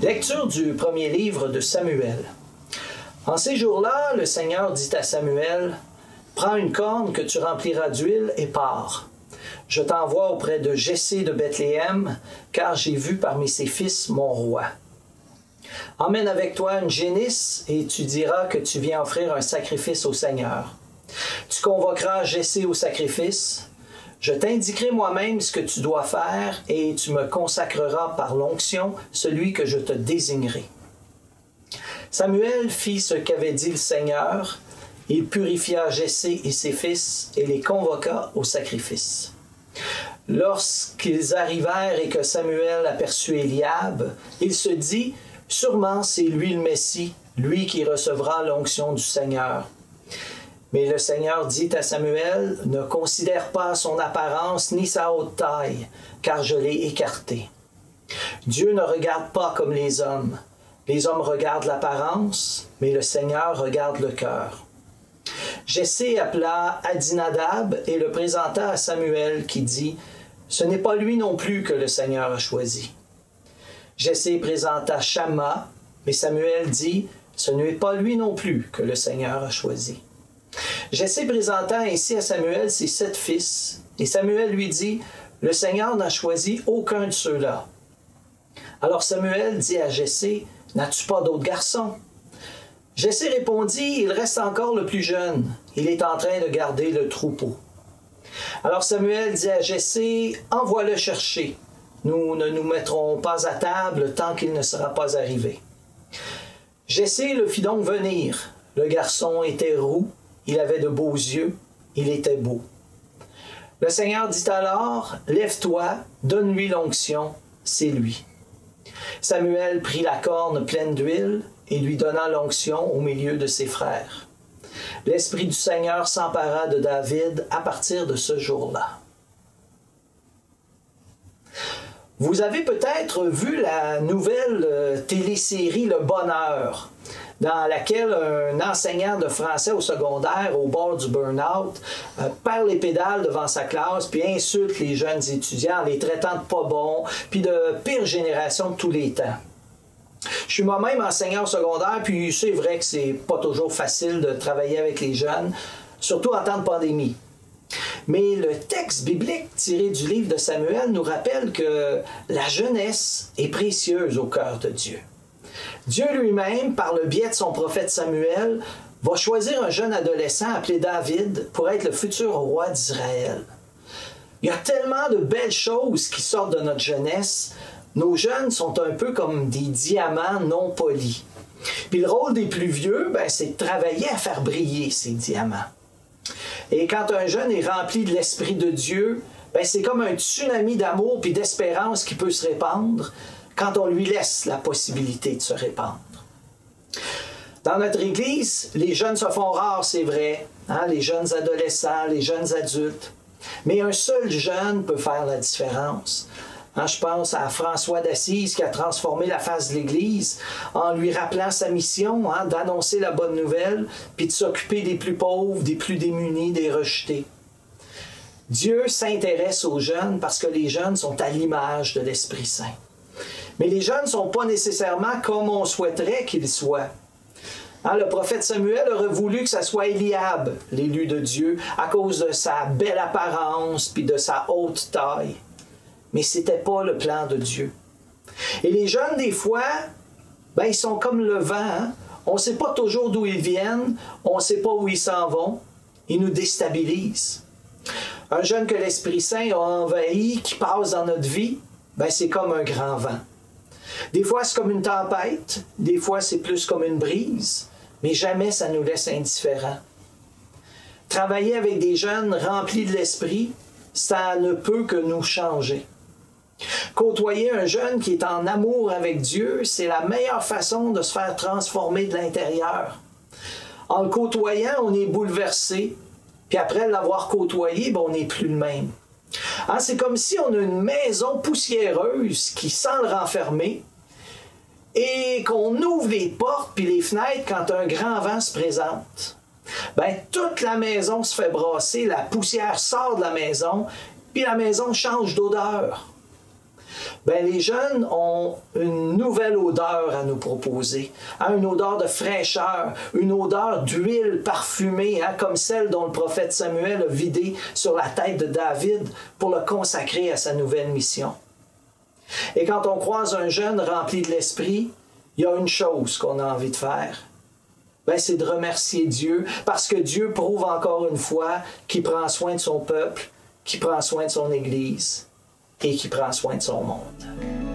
Lecture du premier livre de Samuel. En ces jours-là, le Seigneur dit à Samuel, « Prends une corne que tu rempliras d'huile et pars. Je t'envoie auprès de Jessé de Bethléem, car j'ai vu parmi ses fils mon roi. Emmène avec toi une génisse et tu diras que tu viens offrir un sacrifice au Seigneur. Tu convoqueras Jessé au sacrifice. Je t'indiquerai moi-même ce que tu dois faire et tu me consacreras par l'onction celui que je te désignerai. » Samuel fit ce qu'avait dit le Seigneur. Il purifia Jessé et ses fils et les convoqua au sacrifice. Lorsqu'ils arrivèrent et que Samuel aperçut Éliab, il se dit, « Sûrement c'est lui le Messie, lui qui recevra l'onction du Seigneur. » Mais le Seigneur dit à Samuel, « Ne considère pas son apparence ni sa haute taille, car je l'ai écarté. » Dieu ne regarde pas comme les hommes. Les hommes regardent l'apparence, mais le Seigneur regarde le cœur. Jessé appela Adinadab et le présenta à Samuel qui dit, « Ce n'est pas lui non plus que le Seigneur a choisi. » Jessé présenta Shamma, mais Samuel dit, « Ce n'est pas lui non plus que le Seigneur a choisi. » Jessé présenta ainsi à Samuel ses 7 fils, et Samuel lui dit, « Le Seigneur n'a choisi aucun de ceux-là. » Alors Samuel dit à Jessé, « N'as-tu pas d'autres garçons? » Jessé répondit, « Il reste encore le plus jeune. Il est en train de garder le troupeau. » Alors Samuel dit à Jessé, « Envoie-le chercher. Nous ne nous mettrons pas à table tant qu'il ne sera pas arrivé. » Jessé le fit donc venir. Le garçon était roux, il avait de beaux yeux, il était beau. Le Seigneur dit alors, « Lève-toi, donne-lui l'onction, c'est lui. » Samuel prit la corne pleine d'huile et lui donna l'onction au milieu de ses frères. L'Esprit du Seigneur s'empara de David à partir de ce jour-là. Vous avez peut-être vu la nouvelle télésérie Le Bonheur, dans laquelle un enseignant de français au secondaire, au bord du burn-out, perd les pédales devant sa classe, puis insulte les jeunes étudiants en les traitant de pas bons, puis de pire génération de tous les temps. Je suis moi-même enseignant au secondaire, puis c'est vrai que c'est pas toujours facile de travailler avec les jeunes, surtout en temps de pandémie. Mais le texte biblique tiré du livre de Samuel nous rappelle que la jeunesse est précieuse au cœur de Dieu. Dieu lui-même, par le biais de son prophète Samuel, va choisir un jeune adolescent appelé David pour être le futur roi d'Israël. Il y a tellement de belles choses qui sortent de notre jeunesse. Nos jeunes sont un peu comme des diamants non polis. Puis le rôle des plus vieux, c'est de travailler à faire briller ces diamants. Et quand un jeune est rempli de l'Esprit de Dieu, c'est comme un tsunami d'amour et d'espérance qui peut se répandre quand on lui laisse la possibilité de se répandre. Dans notre Église, les jeunes se font rares, c'est vrai, les jeunes adolescents, les jeunes adultes. Mais un seul jeune peut faire la différence. Je pense à François d'Assise qui a transformé la face de l'Église en lui rappelant sa mission d'annoncer la bonne nouvelle puis de s'occuper des plus pauvres, des plus démunis, des rejetés. Dieu s'intéresse aux jeunes parce que les jeunes sont à l'image de l'Esprit Saint. Mais les jeunes ne sont pas nécessairement comme on souhaiterait qu'ils soient. Le prophète Samuel aurait voulu que ce soit Éliab, l'élu de Dieu, à cause de sa belle apparence puis de sa haute taille. Mais ce n'était pas le plan de Dieu. Et les jeunes, des fois, ils sont comme le vent. On ne sait pas toujours d'où ils viennent, on ne sait pas où ils s'en vont. Ils nous déstabilisent. Un jeune que l'Esprit Saint a envahi, qui passe dans notre vie, c'est comme un grand vent. Des fois, c'est comme une tempête, des fois, c'est plus comme une brise, mais jamais ça nous laisse indifférents. Travailler avec des jeunes remplis de l'Esprit, ça ne peut que nous changer. Côtoyer un jeune qui est en amour avec Dieu, c'est la meilleure façon de se faire transformer de l'intérieur. En le côtoyant, on est bouleversé, puis après l'avoir côtoyé, on n'est plus le même. C'est comme si on a une maison poussiéreuse qui sent le renfermer et qu'on ouvre les portes puis les fenêtres quand un grand vent se présente. Toute la maison se fait brasser, la poussière sort de la maison, puis la maison change d'odeur. ben, les jeunes ont une nouvelle odeur à nous proposer, hein, une odeur de fraîcheur, une odeur d'huile parfumée, hein, comme celle dont le prophète Samuel a vidé sur la tête de David pour le consacrer à sa nouvelle mission. Et quand on croise un jeune rempli de l'Esprit, il y a une chose qu'on a envie de faire. Ben, c'est de remercier Dieu, parce que Dieu prouve encore une fois qu'il prend soin de son peuple, qu'il prend soin de son Église et qu'il prend soin de son monde.